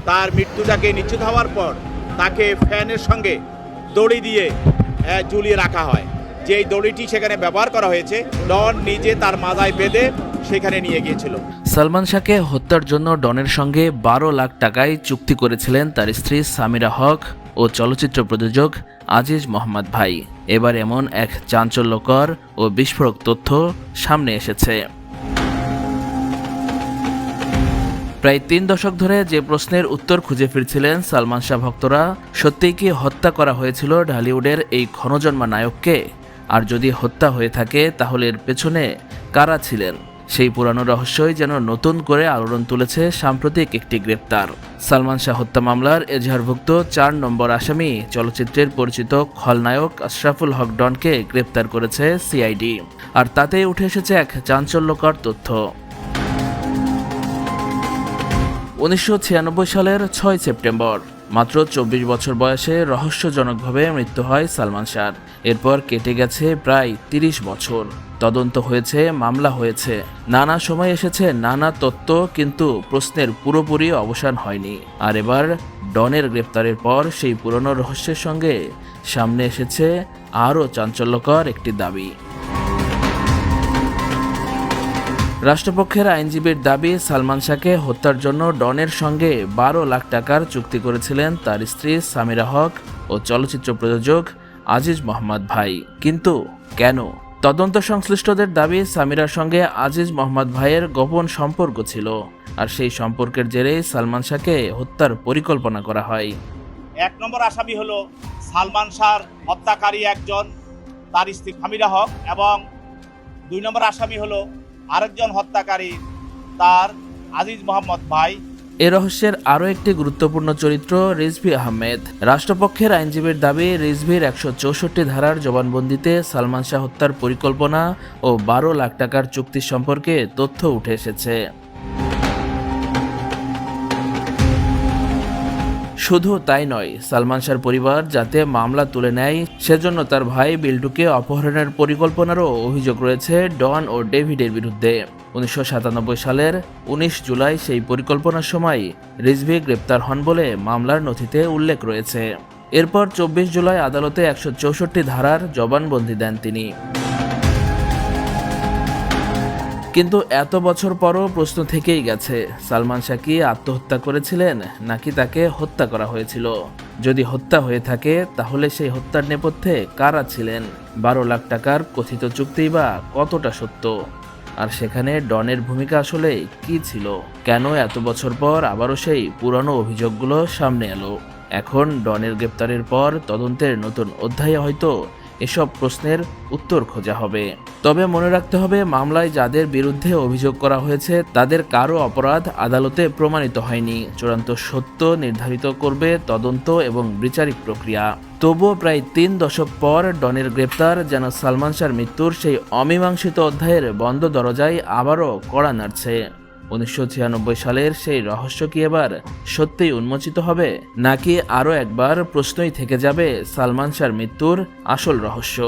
তার মৃত্যুটাকে নিশ্চিত হওয়ার পর তাকে ফ্যানের সঙ্গে দড়ি দিয়ে ঝুলিয়ে রাখা হয়। যেই দড়িটি সেখানে ব্যবহার করা হয়েছে ডন নিজে তার মাজায় বেঁধে সেখানে নিয়ে গিয়েছিল। সালমান শাহকে হত্যার জন্য ডনের সঙ্গে 12 লাখ টাকায় চুক্তি করেছিলেন তার স্ত্রী সামিরা হক ও চলচ্চিত্র প্রযোজক আজিজ মোহাম্মদ ভাই। এবার এমন এক চাঞ্চল্যকর ও বিস্ফোরক তথ্য সামনে এসেছে। প্রায় 3 দশক ধরে যে প্রশ্নের উত্তর খুঁজে ফিরছিলেন সালমান শাহ ভক্তরা, সত্যিই কি হত্যা করা হয়েছিল ঢালিউডের এই ক্ষণজন্মা নায়ককে? আর যদি হত্যা হয়ে থাকে তাহলে এর পেছনে কারা ছিলেন? সেই পুরানো রহস্যই যেন নতুন করে আলোড়ন তুলেছে সাম্প্রতিক একটি গ্রেপ্তার। সালমান শাহ হত্যা মামলার এজাহারভুক্ত 4 নম্বর আসামি চলচ্চিত্রের পরিচিত খলনায়ক আশরাফুল হক ডনকে গ্রেপ্তার করেছে সিআইডি। আর তাতেই উঠে এসেছে এক চাঞ্চল্যকর তথ্য। 1996 সালের 6 সেপ্টেম্বর মাত্র 24 বছর বয়সে রহস্যজনকভাবে মৃত্যু হয় সালমান শাহর। এরপর কেটে গেছে প্রায় 30 বছর। তদন্ত হয়েছে, মামলা হয়েছে, নানা সময় এসেছে নানা তত্ত্ব, কিন্তু প্রশ্নের পুরোপুরি অবসান হয়নি। আর এবার ডনের গ্রেপ্তারের পর সেই পুরনো রহস্যের সঙ্গে সামনে এসেছে আরও চাঞ্চল্যকর একটি দাবি। রাষ্ট্রপক্ষের আইনজীবীর দাবি, সালমান শাহকে হত্যার জন্য ডনের সঙ্গে 12 লাখ টাকার চুক্তি করেছিলেন তার স্ত্রী সামিরা হক ও চলচ্চিত্র প্রযোজক আজিজ মোহাম্মদ ভাই। কিন্তু কেন? তদন্ত সংশ্লিষ্টদের দাবি, সামিরার সঙ্গে আজিজ মোহাম্মদ ভাইয়ের গোপন সম্পর্ক ছিল, আর সেই সম্পর্কের জেরেই সালমান শাহকে হত্যার পরিকল্পনা করা হয়। 1 নম্বর আসামি হলো সালমান শাহর হত্যাকারী একজন, তার স্ত্রী সামিরা হক, এবং 2 নম্বর আসামি হলো আরেকজন হত্যাকারী, তার আজিজ মোহাম্মদ ভাই। এ রহস্যের আরও একটি গুরুত্বপূর্ণ চরিত্র রিজভী আহমেদ। রাষ্ট্রপক্ষের আইনজীবীর দাবি, রিজভীর 164 ধারার জবানবন্দিতে সালমান শাহ হত্যার পরিকল্পনা ও 12 লাখ টাকার চুক্তি সম্পর্কে তথ্য উঠে এসেছে। শুধু তাই নয়, সালমান শাহর পরিবার যাতে মামলা তুলে নেয় সেজন্য তার ভাই বিল্টুকে অপহরণের পরিকল্পনারও অভিযোগ রয়েছে ডন ও ডেভিডের বিরুদ্ধে। 1997 সালের 19 জুলাই সেই পরিকল্পনার সময় রিজভী গ্রেপ্তার হন বলে মামলার নথিতে উল্লেখ রয়েছে। এরপর 24 জুলাই আদালতে 164 ধারার জবানবন্দি দেন তিনি। কিন্তু এত বছর পরও প্রশ্ন থেকেই গেছে, সালমান শাহ কি আত্মহত্যা করেছিলেন নাকি তাকে হত্যা করা হয়েছিল? যদি হত্যা হয়ে থাকে তাহলে সেই হত্যার নেপথ্যে কারা ছিলেন? 12 লাখ টাকার কথিত চুক্তি বা কতটা সত্য? আর সেখানে ডনের ভূমিকা আসলে কি ছিল? কেন এত বছর পর আবারও সেই পুরনো অভিযোগগুলো সামনে এলো? এখন ডনের গ্রেপ্তারের পর তদন্তের নতুন অধ্যায়ে হয়তো এসব প্রশ্নের উত্তর খোঁজা হবে। তবে মনে রাখতে হবে, মামলায় যাদের বিরুদ্ধে অভিযোগ করা হয়েছে তাদের কারো অপরাধ আদালতে প্রমাণিত হয়নি। চূড়ান্ত সত্য নির্ধারিত করবে তদন্ত এবং বিচারিক প্রক্রিয়া। তবুও প্রায় 3 দশক পর ডনের গ্রেপ্তার যেন সালমান শাহর মৃত্যুর সেই অমীমাংসিত অধ্যায়ের বন্ধ দরজায় আবারও কড়া নাড়ছে। 1996 সালের সেই রহস্য কি এবার সত্যিই উন্মোচিত হবে, নাকি আরও একবার প্রশ্নই থেকে যাবে সালমান শাহর মৃত্যুর আসল রহস্য?